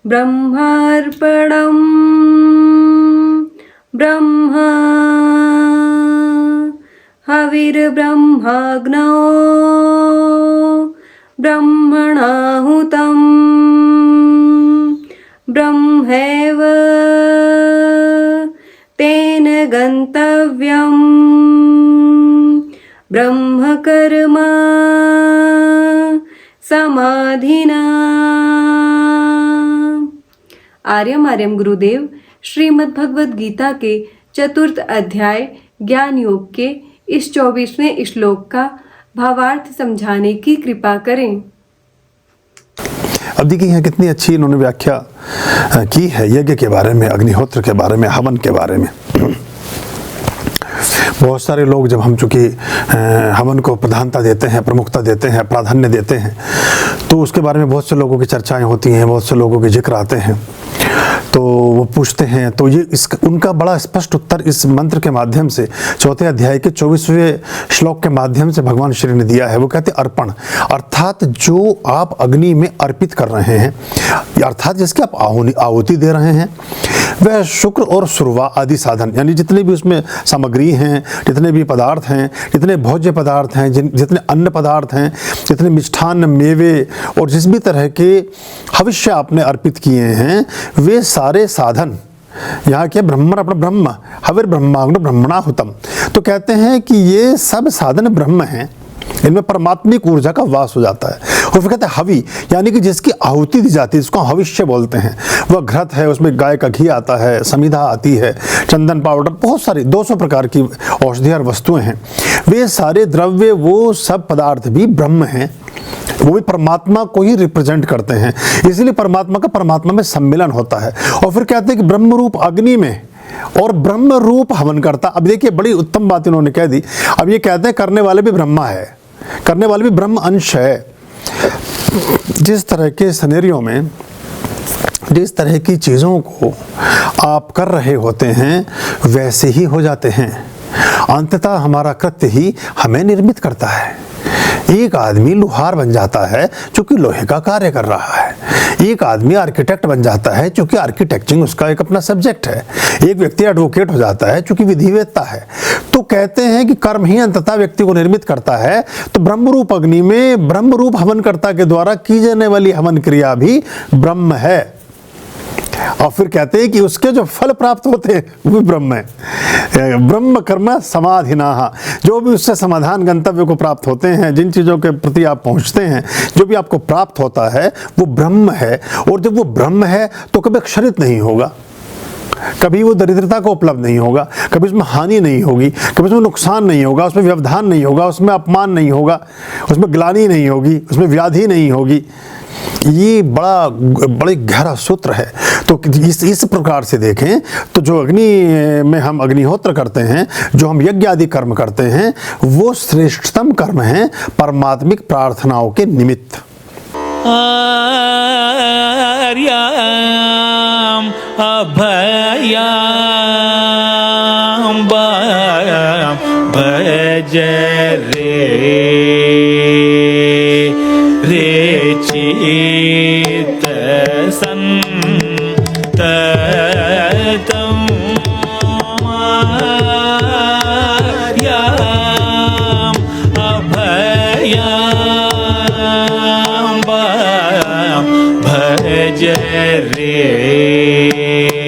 ब्रह्मार्पणं ब्रह्म हविर्ब्रह्माग्नौ ब्रह्मणाहुतं ब्रह्मैव तेन गन्तव्यं ब्रह्मकर्म समाधिना। आर्यम आर्यम गुरुदेव श्रीमद् भगवद गीता के चतुर्थ अध्याय ज्ञान योग के इस 24वें श्लोक का भावार्थ समझाने की कृपा करें। अब देखिए यहाँ कितनी अच्छी इन्होंने व्याख्या की है यज्ञ के बारे में, अग्निहोत्र के बारे में, हवन के बारे में। बहुत सारे लोग जब हम चूँकि हवन को प्रधानता देते हैं, प्रमुखता देते हैं, प्राधान्य देते हैं, तो उसके बारे में बहुत से लोगों की चर्चाएं होती हैं, बहुत से लोगों के जिक्र आते हैं, तो वो पूछते हैं। तो ये उनका बड़ा स्पष्ट उत्तर इस मंत्र के माध्यम से, चौथे अध्याय के 24वें श्लोक के माध्यम से भगवान श्री ने दिया है। वो कहते हैं अर्पण, अर्थात जो आप अग्नि में अर्पित कर रहे हैं, अर्थात जिसके आप आहुति दे रहे हैं, वह शुक्र और सुरवा आदि साधन, यानी जितने भी उसमें सामग्री हैं, जितने भी पदार्थ हैं, जितने भोज्य पदार्थ हैं, जितने अन्न पदार्थ हैं, जितने मिष्ठान्न, मेवे और जिस भी तरह के हविष्य आपने अर्पित किए हैं, वे सारे साधन यहाँ के ब्रह्म अपना ब्रह्म हविर ब्रह्माग्न ब्रह्मणाहुतम। तो कहते हैं कि ये सब साधन ब्रह्म हैं, इनमें परमात्मिक ऊर्जा का वास हो जाता है। और फिर कहते हैं हवि, यानी कि जिसकी आहुति दी जाती है, जिसको हविष्य बोलते हैं, वह घृत है, उसमें गाय का घी आता है, समिधा आती है, चंदन पाउडर, बहुत सारी 200 प्रकार की औषधीय वस्तुएं हैं। वे सारे द्रव्य, वो सब पदार्थ भी ब्रह्म हैं, वो भी परमात्मा को ही रिप्रेजेंट करते हैं। इसलिए परमात्मा का परमात्मा में सम्मिलन होता है। और फिर कहते हैं कि ब्रह्म रूप अग्नि में और ब्रह्म रूप हवन करता। अब देखिए बड़ी उत्तम बात इन्होंने कह दी। अब ये कहते हैं करने वाले भी ब्रह्मा है, करने वाले भी ब्रह्म अंश है। जिस तरह के सिनेरियो में, जिस तरह की चीज़ों को आप कर रहे होते हैं, वैसे ही हो जाते हैं। अंततः हमारा कृत्य ही हमें निर्मित करता है। एक आदमी लोहार बन जाता है क्योंकि लोहे का कार्य कर रहा है। एक आदमी आर्किटेक्ट बन जाता है क्योंकि आर्किटेक्चरिंग उसका एक अपना सब्जेक्ट है। एक व्यक्ति एडवोकेट हो जाता है क्योंकि विधिवेत्ता है। तो कहते हैं कि कर्म ही अंततः व्यक्ति को निर्मित करता है। तो ब्रह्मरूप अग्नि में ब्रह्मरूप हवनकर्ता के द्वारा की जाने वाली हवन क्रिया भी ब्रह्म है। और फिर कहते हैं कि उसके जो फल प्राप्त होते हैं वो भी ब्रह्म है। ब्रह्म कर्म समाधिना, जो भी उससे समाधान गंतव्य को प्राप्त होते हैं, जिन चीज़ों के प्रति आप पहुंचते हैं, जो भी आपको प्राप्त होता है वो ब्रह्म है। और जब वो ब्रह्म है तो कभी क्षरित नहीं होगा, कभी वो दरिद्रता को उपलब्ध नहीं होगा, कभी उसमें हानि नहीं होगी, कभी उसमें नुकसान नहीं होगा, उसमें व्यवधान नहीं होगा, उसमें अपमान नहीं होगा, उसमें ग्लानि नहीं होगी, उसमें व्याधि नहीं होगी। ये बड़ा गहरा सूत्र है। तो इस प्रकार से देखें तो जो अग्नि में हम अग्निहोत्र करते हैं, जो हम यज्ञ आदि कर्म करते हैं, वो श्रेष्ठतम कर्म हैं परमात्मिक प्रार्थनाओं के निमित्त। आर्याम अभयाम भज रे चित संततम आर्याम अभयाम भज रे